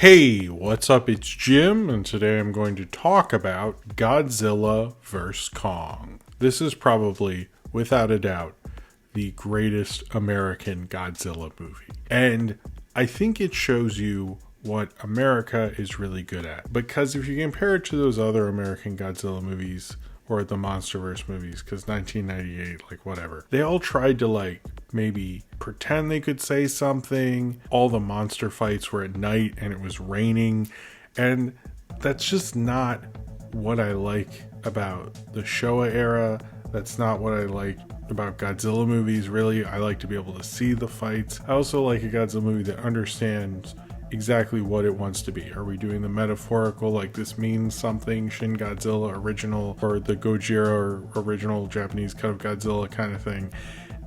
Hey, what's up? It's Jim, and today I'm going to talk about Godzilla vs. Kong. This is probably, without a doubt, the greatest American Godzilla movie. And I think it shows you what America is really good at. Because if you compare it to those other American Godzilla movies, or the MonsterVerse movies, because 1998, like whatever, they all tried to maybe pretend they could say something. All the monster fights were at night and it was raining, and that's just not what I like about the Showa era. That's not what I like about Godzilla movies, really. I like to be able to see the fights. I also like a Godzilla movie that understands exactly what it wants to be. Are we doing the metaphorical, like this means something, Shin Godzilla original, or the Gojira original Japanese cut of Godzilla kind of thing?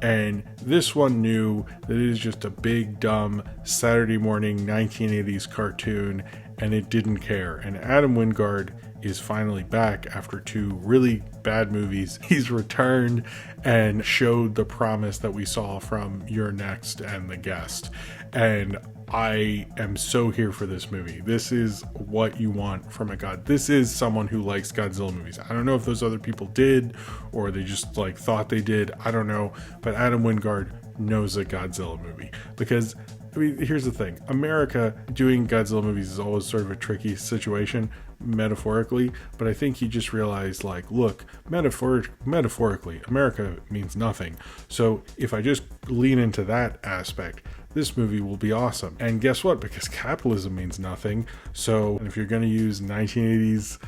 And this one knew that it is just a big, dumb Saturday morning 1980s cartoon, and it didn't care. And Adam Wingard is finally back after two really bad movies. He's returned and showed the promise that we saw from You're Next and The Guest. And I am so here for this movie. This is what you want from a god. This is someone who likes Godzilla movies. I don't know if those other people did, or they just thought they did. I don't know. But Adam Wingard knows a Godzilla movie. Because, I mean, here's the thing. America doing Godzilla movies is always sort of a tricky situation, metaphorically. But I think he just realized, look, metaphorically, America means nothing. So if I just lean into that aspect, this movie will be awesome. And guess what? Because capitalism means nothing. So if you're going to use 1980s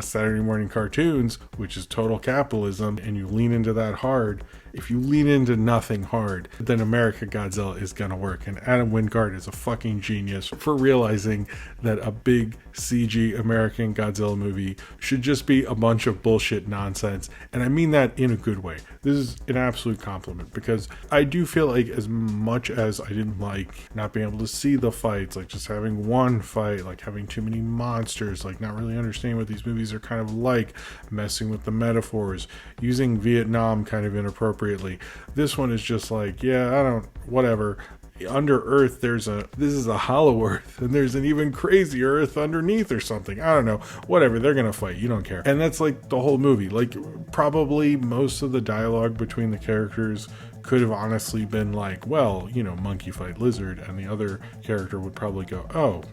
Saturday morning cartoons, which is total capitalism, and you lean into that hard, if you lean into nothing hard, then America Godzilla is going to work. And Adam Wingard is a fucking genius for realizing that a big CG American Godzilla movie should just be a bunch of bullshit nonsense. And I mean that in a good way. This is an absolute compliment, because I do feel like, as much as I didn't like not being able to see the fights, just having one fight, having too many monsters, not really understanding what these movies are kind of like, messing with the metaphors, using Vietnam kind of inappropriately. This one is just whatever. Under Earth, this is a hollow Earth, and there's an even crazier Earth underneath or something. I don't know. Whatever, they're gonna fight. You don't care. And that's the whole movie. Probably most of the dialogue between the characters could have honestly been monkey fight lizard, and the other character would probably go, oh,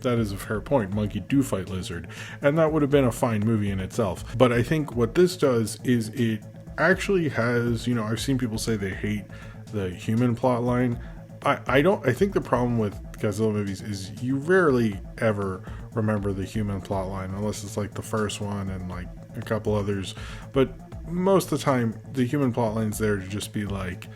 that is a fair point. Monkey do fight lizard. And that would have been a fine movie in itself. But I think what this does is it actually has, I've seen people say they hate the human plot line. I think the problem with Godzilla movies is you rarely ever remember the human plot line, unless it's the first one and a couple others. But most of the time, the human plot line's there to just be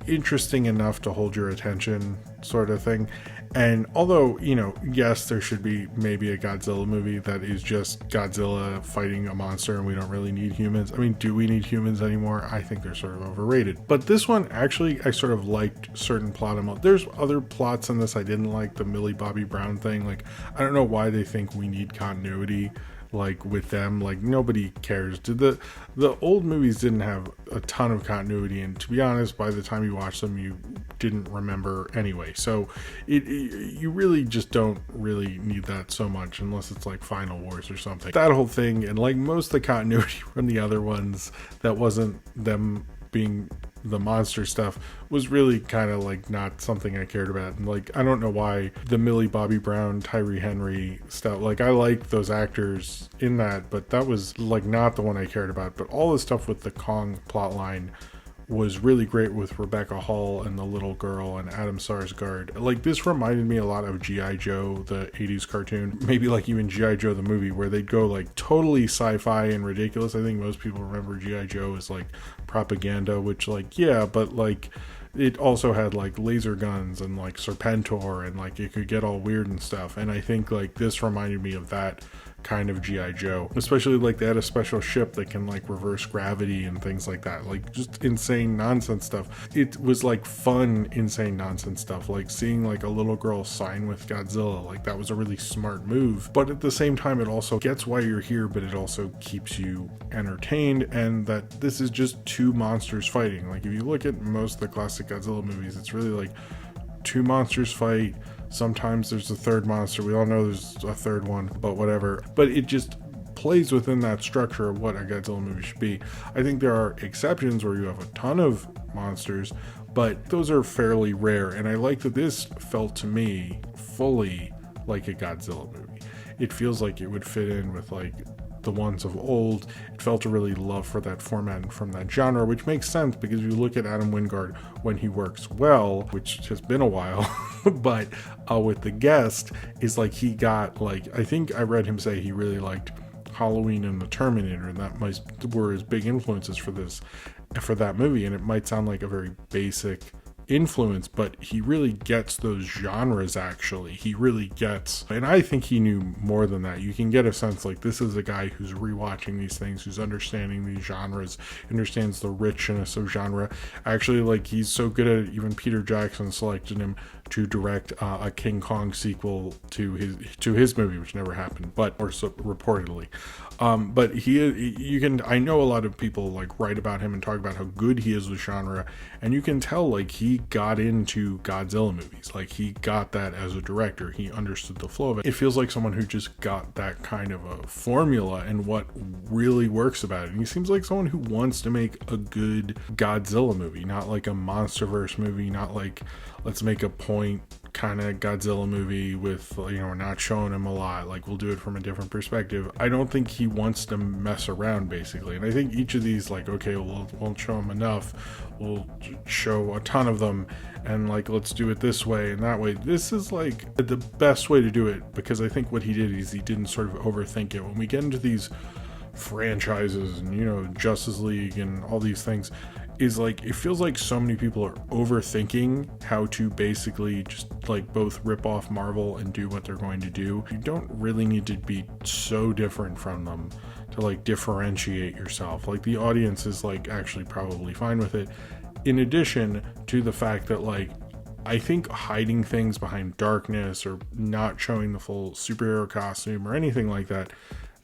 interesting enough to hold your attention, sort of thing. And although, yes, there should be maybe a Godzilla movie that is just Godzilla fighting a monster and we don't really need humans. I mean, do we need humans anymore? I think they're sort of overrated. But this one, actually, I sort of liked certain plot. There's other plots in this I didn't like. The Millie Bobby Brown thing. I don't know why they think we need continuity. With them, nobody cares. The old movies didn't have a ton of continuity, and to be honest, by the time you watch them, you didn't remember anyway. So you really just don't really need that so much, unless it's Final Wars or something. That whole thing, and most of the continuity from the other ones that wasn't them being the monster stuff, was really kind of not something I cared about. And I don't know why the Millie Bobby Brown, Tyree Henry stuff, I like those actors in that, but that was not the one I cared about. But all the stuff with the Kong plotline was really great, with Rebecca Hall and the little girl and Adam Sarsgaard. This reminded me a lot of G.I. Joe, the 80s cartoon, maybe even G.I. Joe the movie, where they'd go totally sci-fi and ridiculous. I think most people remember G.I. Joe as propaganda, which yeah, but it also had laser guns and Serpentor, and it could get all weird and stuff. And I think this reminded me of that kind of G.I. Joe, especially they had a special ship that can reverse gravity and things like that, just insane nonsense stuff. It was fun insane nonsense stuff, seeing a little girl sign with Godzilla. That was a really smart move, but at the same time it also gets why you're here, but it also keeps you entertained, and that this is just two monsters fighting. If you look at most of the classic Godzilla movies, it's really two monsters fight, Sometimes there's a third monster. We all know there's a third one, but whatever. But it just plays within that structure of what a Godzilla movie should be. I think there are exceptions where you have a ton of monsters, but those are fairly rare. And I like that this felt to me fully like a Godzilla movie. It feels like it would fit in with like the ones of old. It felt a really love for that format and from that genre, which makes sense because you look at Adam Wingard when he works well, which has been a while, but with The Guest, is like he got like, I think I read him say he really liked Halloween and The Terminator, and that were his big influences for that movie. And it might sound like a very basic influence, but he really gets those genres. Actually, he really gets, and I think he knew more than that. You can get a sense like this is a guy who's rewatching these things, who's understanding these genres, understands the richness of genre. Actually, like he's so good at it, even Peter Jackson selected him to direct a King Kong sequel to his movie, which never happened, or so reportedly. But I know a lot of people like write about him and talk about how good he is with genre, and you can tell like he got into Godzilla movies. Like he got that as a director. He understood the flow of it. It feels like someone who just got that kind of a formula and what really works about it. And he seems like someone who wants to make a good Godzilla movie, not like a MonsterVerse movie, not like let's make a point kind of Godzilla movie with, you know, not showing him a lot, like we'll do it from a different perspective. I don't think he wants to mess around, basically. And I think each of these, like, okay, we'll won't show him enough, we'll show a ton of them, and like let's do it this way and that way. This is like the best way to do it, because I think what he did is he didn't sort of overthink it. When we get into these franchises and, you know, Justice League and all these things, is like it feels like so many people are overthinking how to basically just like both rip off Marvel and do what they're going to do. You don't really need to be so different from them to like differentiate yourself. Like the audience is like actually probably fine with it, in addition to the fact that like I think hiding things behind darkness or not showing the full superhero costume or anything like that,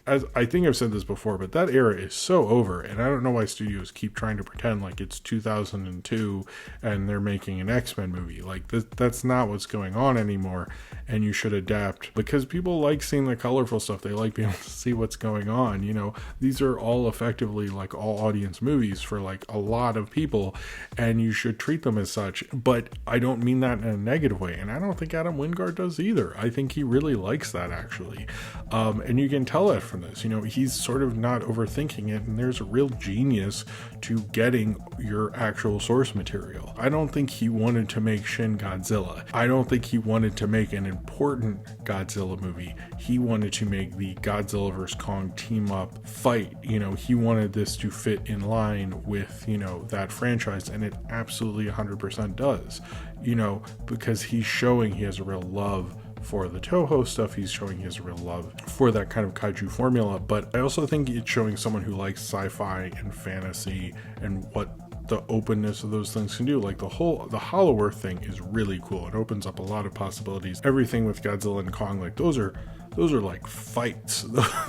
as I think I've said this before, but that era is so over, and I don't know why studios keep trying to pretend like it's 2002 and they're making an X-Men movie. Like that's not what's going on anymore, and you should adapt because people like seeing the colorful stuff. They like being able to see what's going on. You know, these are all effectively like all audience movies for like a lot of people, and you should treat them as such. But I don't mean that in a negative way, and I don't think Adam Wingard does either. I think he really likes that actually, and you can tell that from this. You know, he's sort of not overthinking it, and there's a real genius to getting your actual source material. I don't think he wanted to make Shin Godzilla. I don't think he wanted to make an important Godzilla movie. He wanted to make the Godzilla vs. Kong team up fight. You know, he wanted this to fit in line with, you know, that franchise, and it absolutely 100% does. You know, because he's showing he has a real love for the Toho stuff. He's showing he has a real love for that kind of kaiju formula, but I also think it's showing someone who likes sci-fi and fantasy and what the openness of those things can do. Like the Hollow Earth thing is really cool. It opens up a lot of possibilities. Everything with Godzilla and Kong, like those are like fights.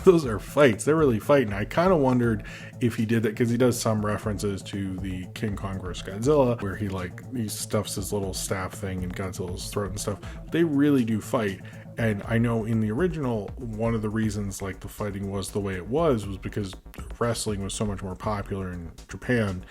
Those are fights. They're really fighting. I kind of wondered if he did that, because he does some references to the King Kong vs. Godzilla, where he stuffs his little staff thing in Godzilla's throat and stuff. They really do fight. And I know in the original, one of the reasons like the fighting was the way it was because wrestling was so much more popular in Japan.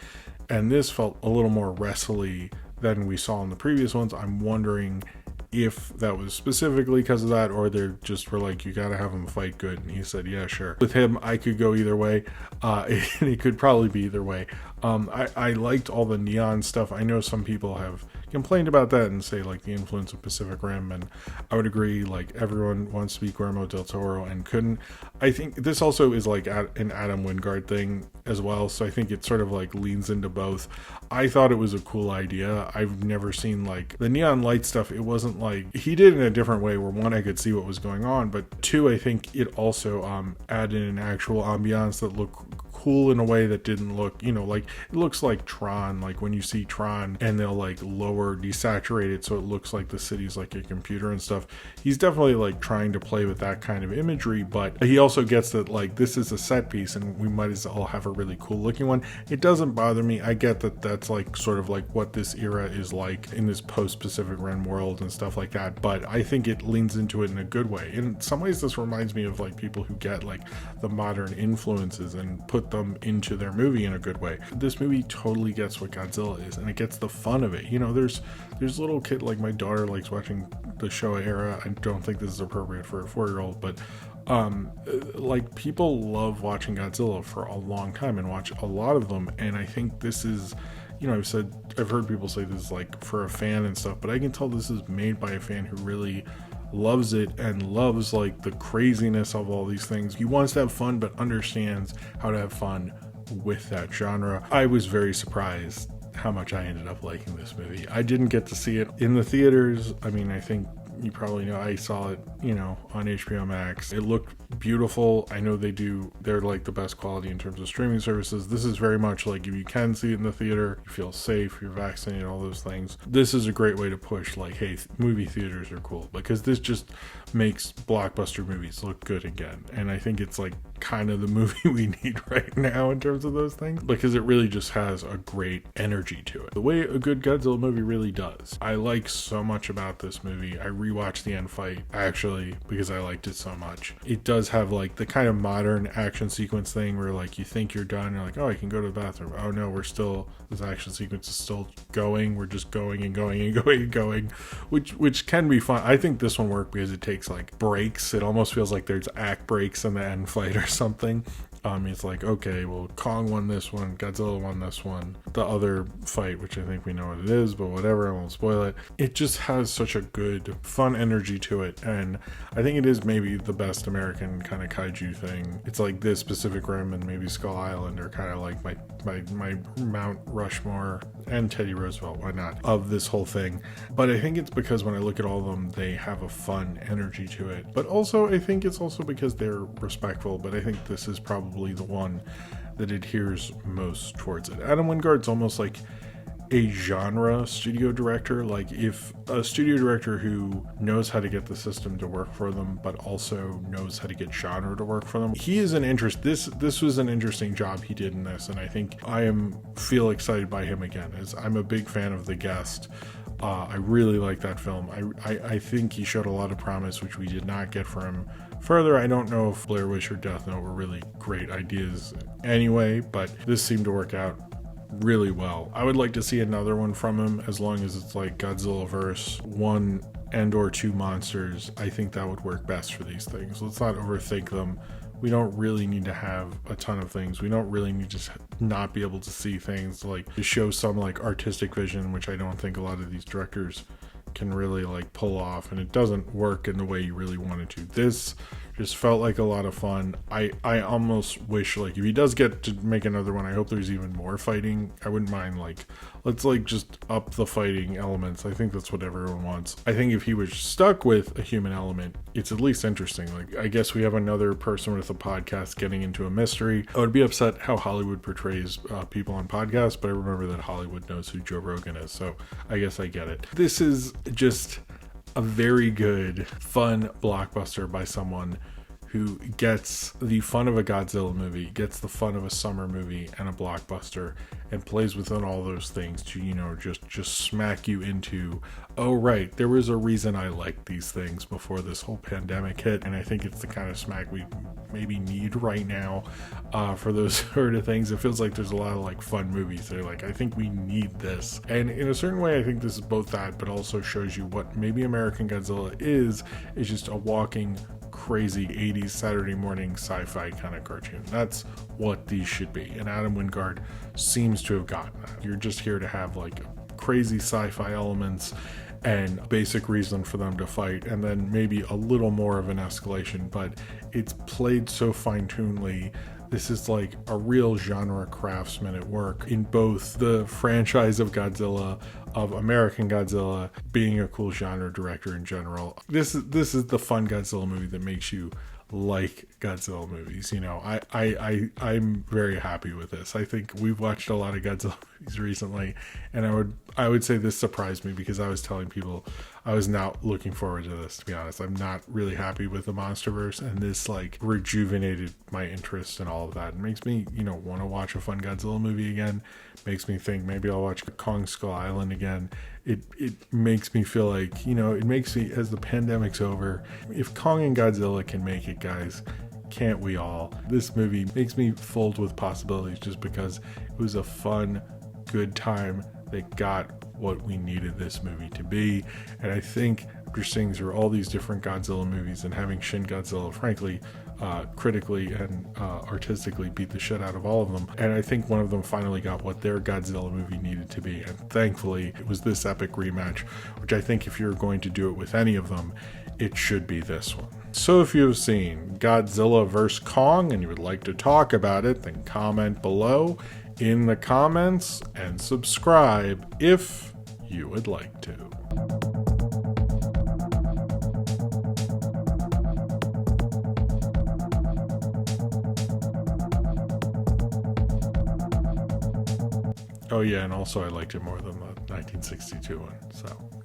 And this felt a little more wrestly than we saw in the previous ones. I'm wondering if that was specifically because of that, or they're just were like, you gotta have him fight good, and he said yeah, sure. With him, I could go either way, and it could probably be either way. I liked all the neon stuff. I know some people have complained about that and say like the influence of Pacific Rim, and I would agree, like everyone wants to be Guillermo del Toro and couldn't. I think this also is like an Adam Wingard thing as well, so I think it sort of like leans into both. I thought it was a cool idea. I've never seen like the neon light stuff. It wasn't like he did it in a different way where one, I could see what was going on, but two, I think it also added an actual ambiance that looked cool in a way that didn't look, like it looks like Tron, like when you see Tron and they'll like desaturate it so it looks like the city's like a computer and stuff. He's definitely like trying to play with that kind of imagery, but he also gets that like this is a set piece and we might as well have a really cool looking one. It doesn't bother me. I get that that's like sort of like what this era is like in this post-Pacific Rim world and stuff like that, but I think it leans into it in a good way. In some ways this reminds me of like people who get like the modern influences and put them into their movie in a good way. This movie totally gets what Godzilla is, and it gets the fun of it. There's little kid, like my daughter likes watching the Showa era. I don't think this is appropriate for a 4-year-old, but like people love watching Godzilla for a long time and watch a lot of them, and I think this is, I've heard people say this is like for a fan and stuff, but I can tell this is made by a fan who really loves it and loves like the craziness of all these things. He wants to have fun but understands how to have fun with that genre. I was very surprised how much I ended up liking this movie. I didn't get to see it in the theaters. I mean, I think you probably know I saw it, on HBO Max. It looked beautiful. I know they're like the best quality in terms of streaming services. This is very much like if you can see it in the theater, you feel safe, you're vaccinated, all those things. This is a great way to push like, hey, movie theaters are cool, because this just makes blockbuster movies look good again. And I think it's like kind of the movie we need right now in terms of those things, because it really just has a great energy to it, the way a good Godzilla movie really does. I like so much about this movie. I rewatched the end fight actually because I liked it so much. It does have like the kind of modern action sequence thing where like you think you're done, you're like, oh, I can go to the bathroom. Oh no, this action sequence is still going. We're just going and going and going and going, which can be fun. I think this one worked because it takes like breaks. It almost feels like there's act breaks in the end fight or something. It's like, okay, well, Kong won this one, Godzilla won this one. The other fight, which I think we know what it is, but whatever, I won't spoil it. It just has such a good, fun energy to it, and I think it is maybe the best American kind of kaiju thing. It's like this, Pacific Rim, and maybe Skull Island are kind of like my Mount Rushmore, and Teddy Roosevelt, why not, of this whole thing. But I think it's because when I look at all of them, they have a fun energy to it. But also, I think it's also because they're respectful, but I think this is probably the one that adheres most towards it. Adam Wingard's almost like a genre studio director. Like if a studio director who knows how to get the system to work for them, but also knows how to get genre to work for them. He is an interest. This was an interesting job he did in this, and I think feel excited by him again, as I'm a big fan of The Guest. I really like that film. I think he showed a lot of promise, which we did not get from him. Further, I don't know if Blair Witch or Death Note were really great ideas anyway, but this seemed to work out really well. I would like to see another one from him, as long as it's like Godzilla verse 1 and or 2 monsters. I think that would work best for these things. Let's not overthink them. We don't really need to have a ton of things. We don't really need to not be able to see things, like to show some like artistic vision, which I don't think a lot of these directors can really like pull off, and it doesn't work in the way you really want it to. This just felt like a lot of fun. I almost wish, like, if he does get to make another one, I hope there's even more fighting. I wouldn't mind, like, let's like just up the fighting elements. I think that's what everyone wants. I think if he was stuck with a human element, it's at least interesting. Like, I guess we have another person with a podcast getting into a mystery. I would be upset how Hollywood portrays people on podcasts, but I remember that Hollywood knows who Joe Rogan is, so I guess I get it. This is just a very good, fun blockbuster by someone who gets the fun of a Godzilla movie, gets the fun of a summer movie and a blockbuster, and plays within all those things to, you know, just smack you into, oh right, there was a reason I liked these things before this whole pandemic hit. And I think it's the kind of smack we maybe need right now for those sort of things. It feels like there's a lot of like fun movies that are like, I think we need this. And in a certain way, I think this is both that, but also shows you what maybe American Godzilla is just a walking crazy 80s Saturday morning sci-fi kind of cartoon. That's what these should be, and Adam Wingard seems to have gotten that. You're just here to have like crazy sci-fi elements and basic reason for them to fight, and then maybe a little more of an escalation, but it's played so fine-tunedly. This is like a real genre craftsman at work in both the franchise of Godzilla, of American Godzilla, being a cool genre director in general. This is the fun Godzilla movie that makes you like Godzilla movies. You know, I'm very happy with this. I think we've watched a lot of Godzilla movies recently, and I would say this surprised me because I was telling people I was not looking forward to this, to be honest. I'm not really happy with the MonsterVerse, and this like rejuvenated my interest in all of that. It makes me, you know, want to watch a fun Godzilla movie again. Makes me think maybe I'll watch Kong Skull Island again. It makes me feel like, you know, it makes me, as the pandemic's over, if Kong and Godzilla can make it, guys, can't we all? This movie makes me filled with possibilities just because it was a fun, good time that got what we needed this movie to be. And I think after seeing through all these different Godzilla movies and having Shin Godzilla, frankly, critically and artistically beat the shit out of all of them, and I think one of them finally got what their Godzilla movie needed to be, and thankfully it was this epic rematch, which I think if you're going to do it with any of them, it should be this one. So if you have seen Godzilla vs. Kong and you would like to talk about it, then comment below in the comments and subscribe if you would like to. Oh yeah, and also I liked it more than the 1962 one, so